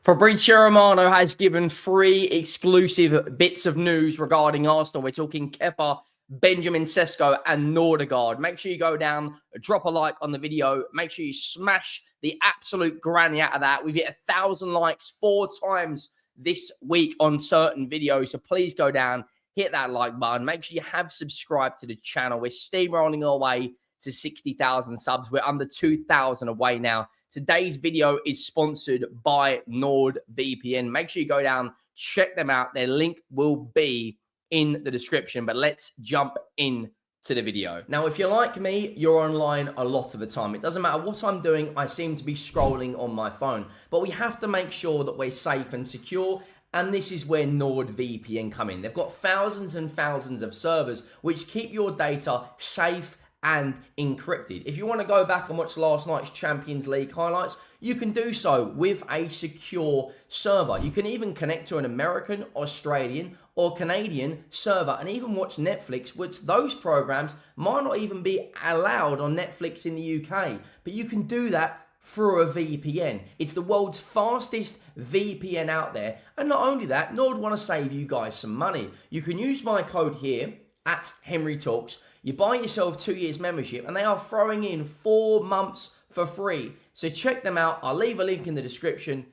Fabrizio Romano has given 3 exclusive bits of news regarding Arsenal. We're talking Kepa, Benjamin Sesko, and Nordigard. Make sure you go down, drop a like on the video. Make sure you smash the absolute granny out of that. We've hit 1,000 likes 4 times this week on certain videos. So please go down, hit that like button. Make sure you have subscribed to the channel. We're steamrolling our way to 60,000 subs. We're under 2,000 away now. Today's video is sponsored by NordVPN. Make sure you go down, check them out. Their link will be in the description, but let's jump into the video. Now, if you're like me, you're online a lot of the time. It doesn't matter what I'm doing, I seem to be scrolling on my phone, but we have to make sure that we're safe and secure. And this is where NordVPN come in. They've got thousands and thousands of servers which keep your data safe and encrypted. If you want to go back and watch last night's Champions League highlights, you can do so with a secure server. You can even connect to an American, Australian, or Canadian server and even watch Netflix, which those programs might not even be allowed on Netflix in the UK. But you can do that through a VPN. It's the world's fastest VPN out there. And not only that, Nord want to save you guys some money. You can use my code here at Henry Talks. You buy yourself 2 years membership and they are throwing in 4 months for free. So check them out. I'll leave a link in the description.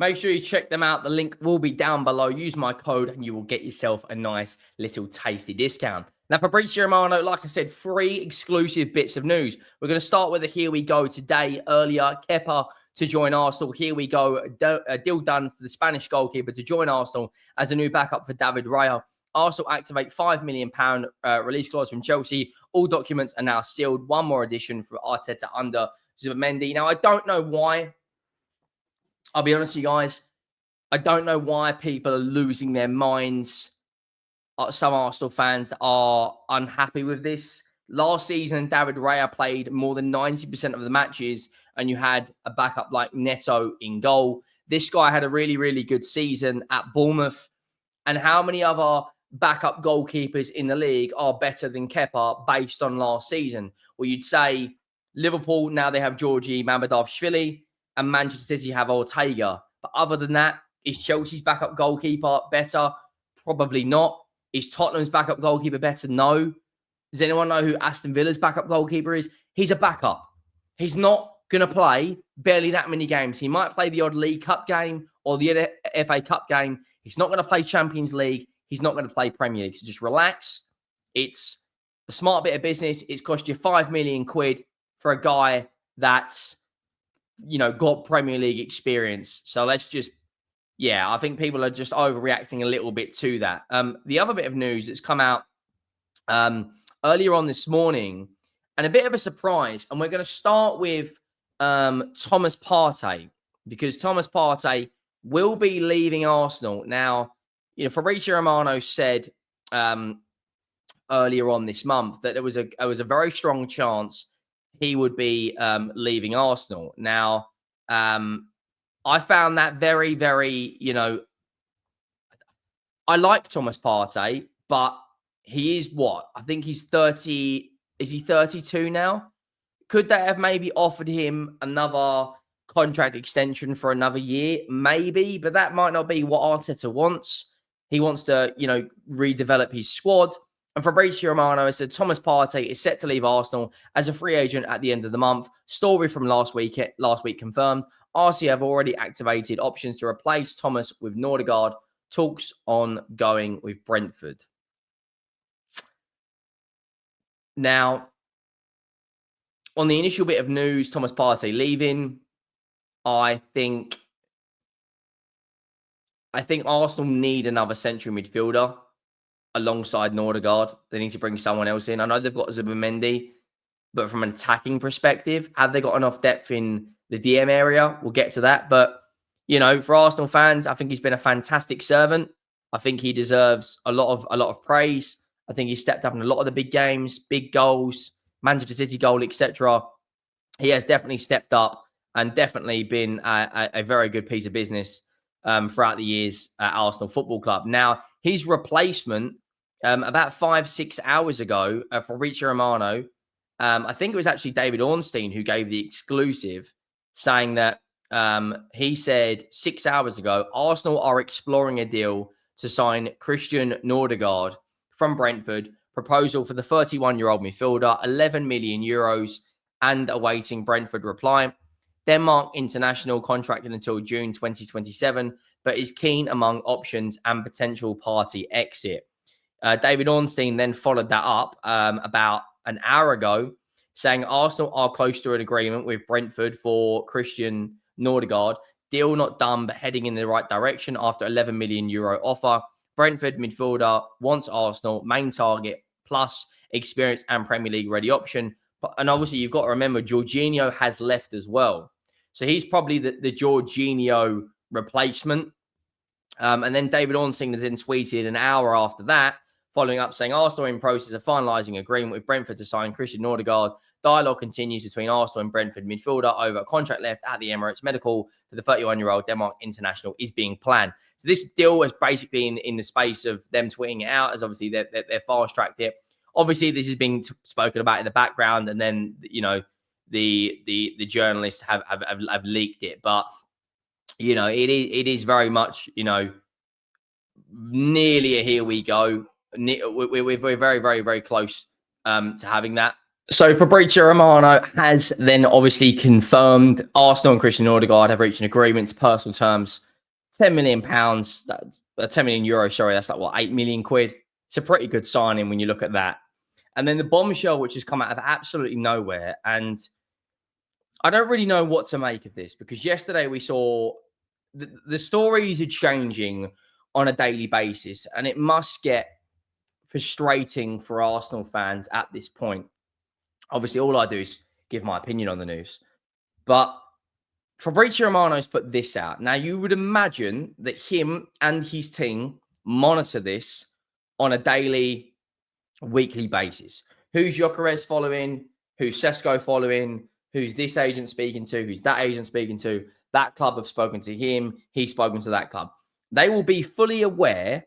Make sure you check them out. The link will be down below. Use my code and you will get yourself a nice little tasty discount. Now, Fabrizio Romano, like I said, 3 exclusive bits of news. We're going to start with a here we go today. Earlier, Kepa to join Arsenal. Here we go. A deal done for the Spanish goalkeeper to join Arsenal as a new backup for David Raya. Arsenal activate £5 million release clause from Chelsea. All documents are now sealed. One more addition for Arteta under Zubimendi. Now, I don't know why. I'll be honest with you guys. I don't know why people are losing their minds. Some Arsenal fans are unhappy with this. Last season, David Raya played more than 90% of the matches, and you had a backup like Neto in goal. This guy had a really, really good season at Bournemouth. And how many other backup goalkeepers in the league are better than Kepa based on last season? Well, you'd say Liverpool, now they have Georgi Mamardashvili, and Manchester City have Ortega. But other than that, is Chelsea's backup goalkeeper better? Probably not. Is Tottenham's backup goalkeeper better? No. Does anyone know who Aston Villa's backup goalkeeper is? He's a backup. He's not going to play barely that many games. He might play the odd League Cup game or the FA Cup game. He's not going to play Champions League. He's not going to play Premier League. So just relax. It's a smart bit of business. It's cost you £5 million for a guy that's, got Premier League experience. So let's just, I think people are just overreacting a little bit to that. The other bit of news that's come out earlier on this morning, and a bit of a surprise, and we're going to start with Thomas Partey, because Thomas Partey will be leaving Arsenal. Now, Fabrizio Romano said earlier on this month that there was a very strong chance he would be leaving Arsenal. Now, I found that very, very, I like Thomas Partey, but he is I think he's 30. Is he 32 now? Could they have maybe offered him another contract extension for another year? Maybe, but that might not be what Arteta wants. He wants to, redevelop his squad. And Fabrizio Romano has said Thomas Partey is set to leave Arsenal as a free agent at the end of the month. Story from last week confirmed. Arsenal have already activated options to replace Thomas with Nordigard. Talks ongoing with Brentford. Now, on the initial bit of news, Thomas Partey leaving, I think Arsenal need another central midfielder alongside Nordigard. They need to bring someone else in. I know they've got Zubimendi, but from an attacking perspective, have they got enough depth in the DM area? We'll get to that. But, for Arsenal fans, I think he's been a fantastic servant. I think he deserves a lot of praise. I think he stepped up in a lot of the big games, big goals, Manchester City goal, etc. He has definitely stepped up and definitely been a very good piece of business throughout the years at Arsenal Football Club. Now, his replacement, about 5-6 hours ago, Fabrizio Romano, I think it was actually David Ornstein who gave the exclusive, saying that he said 6 hours ago, Arsenal are exploring a deal to sign Christian Nordigard from Brentford. Proposal for the 31-year-old midfielder, 11 million euros, and awaiting Brentford reply. Denmark international contracted until June 2027, but is keen among options and potential party exit. David Ornstein then followed that up about an hour ago, saying Arsenal are close to an agreement with Brentford for Christian Nordigard. Deal not done, but heading in the right direction after 11 million euro offer. Brentford midfielder wants Arsenal, main target, plus experience and Premier League ready option. And obviously, you've got to remember, Jorginho has left as well. So he's probably the Jorginho replacement. And then David Ornstein then tweeted an hour after that, following up saying Arsenal in process of finalising agreement with Brentford to sign Christian Nordigard. Dialogue continues between Arsenal and Brentford midfielder over a contract left at the Emirates. Medical for the 31-year-old Denmark international is being planned. So this deal was basically in the space of them tweeting it out, as obviously they're fast-tracked it. Obviously, this is being spoken about in the background, and then, you know, the journalists have leaked it. But, you know, it is very much, you know, nearly a here we go. We're very, very, very close to having that. So Fabrizio Romano has then obviously confirmed Arsenal and Christian Nordigard have reached an agreement to personal terms. £10 million, 10 million euros, sorry, that's like what, 8 million quid. It's a pretty good signing when you look at that. And then the bombshell, which has come out of absolutely nowhere. And I don't really know what to make of this, because yesterday we saw the stories are changing on a daily basis, and it must get frustrating for Arsenal fans at this point. Obviously, all I do is give my opinion on the news. But Fabrizio Romano's put this out. Now, you would imagine that him and his team monitor this on a daily, weekly basis. Who's Gyökeres following? Who's SESKO following? Who's this agent speaking to? Who's that agent speaking to? That club have spoken to him. He's spoken to that club. They will be fully aware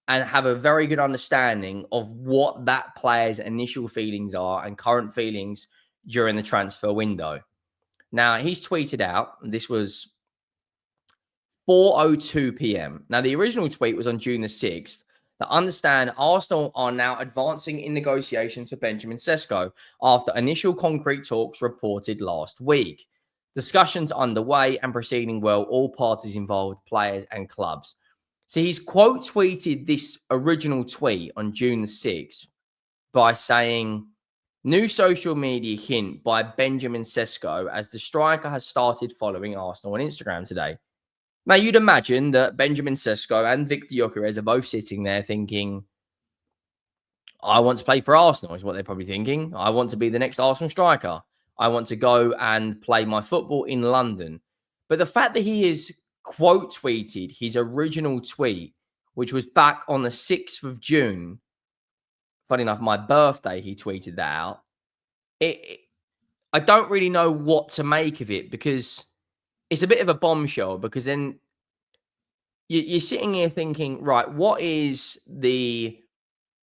and have a very good understanding of what that player's initial feelings are and current feelings during the transfer window. Now, he's tweeted out, this was 4:02 p.m. Now, the original tweet was on June the 6th. To understand, Arsenal are now advancing in negotiations for Benjamin Sesko after initial concrete talks reported last week. Discussions underway and proceeding well, all parties involved, players and clubs. So he's quote tweeted this original tweet on June the 6th by saying, new social media hint by Benjamin Sesko as the striker has started following Arsenal on Instagram today. Now, you'd imagine that Benjamin Sesko and Victor Gyökeres are both sitting there thinking, I want to play for Arsenal, is what they're probably thinking. I want to be the next Arsenal striker. I want to go and play my football in London. But the fact that he is quote tweeted his original tweet, which was back on the 6th of June, funny enough, my birthday, he tweeted that out. I don't really know what to make of it, because it's a bit of a bombshell, because then you're sitting here thinking, right, what is the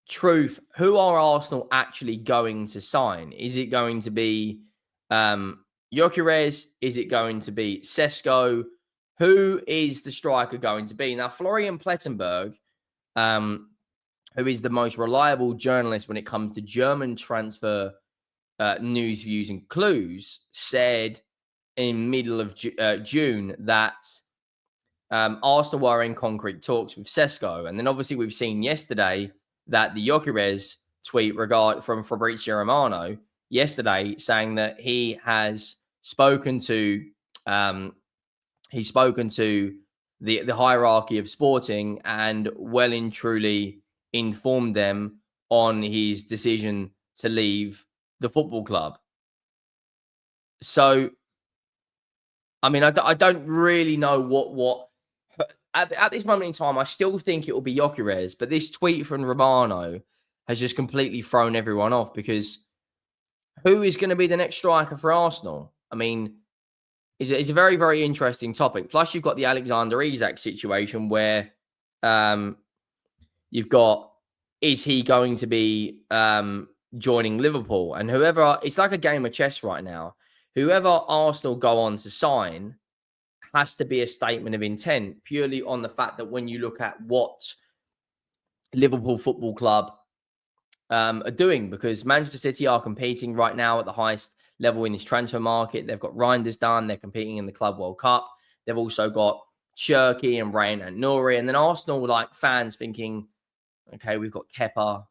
truth? Who are Arsenal actually going to sign? Is it going to be Gyökeres? Is it going to be SESKO? Who is the striker going to be? Now, Florian Plettenberg, who is the most reliable journalist when it comes to German transfer news, views, and clues, said in middle of June that Arsenal were in concrete talks with SESKO. And then obviously we've seen yesterday that the Gyökeres tweet from Fabrizio Romano yesterday saying that he has spoken to the hierarchy of Sporting and well and truly informed them on his decision to leave the football club. So, I mean, I don't really know what at this moment in time, I still think it will be Gyökeres, but this tweet from Romano has just completely thrown everyone off, because who is going to be the next striker for Arsenal? I mean, it's a very, very interesting topic. Plus, you've got the Alexander Isak situation where you've got, is he going to be joining Liverpool? And whoever, it's like a game of chess right now. Whoever Arsenal go on to sign has to be a statement of intent, purely on the fact that when you look at what Liverpool Football Club are doing, because Manchester City are competing right now at the highest level in this transfer market. They've got Reinders done. They're competing in the Club World Cup. They've also got Cherki and Rain and Nouri. And then Arsenal, like fans thinking, okay, we've got Kepa,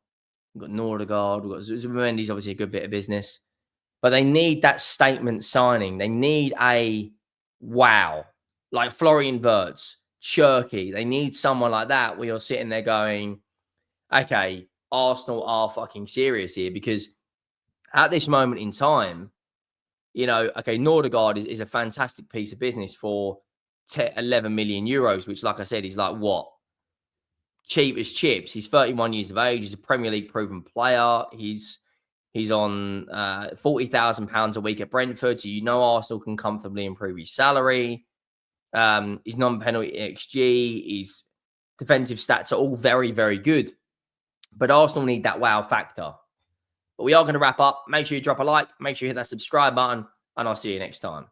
we've got Nordigard, we've got Zubimendi's obviously a good bit of business. But they need that statement signing. They need a wow, like Florian Wirtz, Cherki. They need someone like that where you're sitting there going, okay, Arsenal are fucking serious here, because at this moment in time, you know, okay, Nordigard is a fantastic piece of business for 11 million euros, which, like I said, is like what? Cheap as chips. He's 31 years of age. He's a Premier League proven player. He's on £40,000 a week at Brentford, so you know Arsenal can comfortably improve his salary. His non-penalty XG, his defensive stats are all very, very good. But Arsenal need that wow factor. But we are going to wrap up. Make sure you drop a like. Make sure you hit that subscribe button. And I'll see you next time.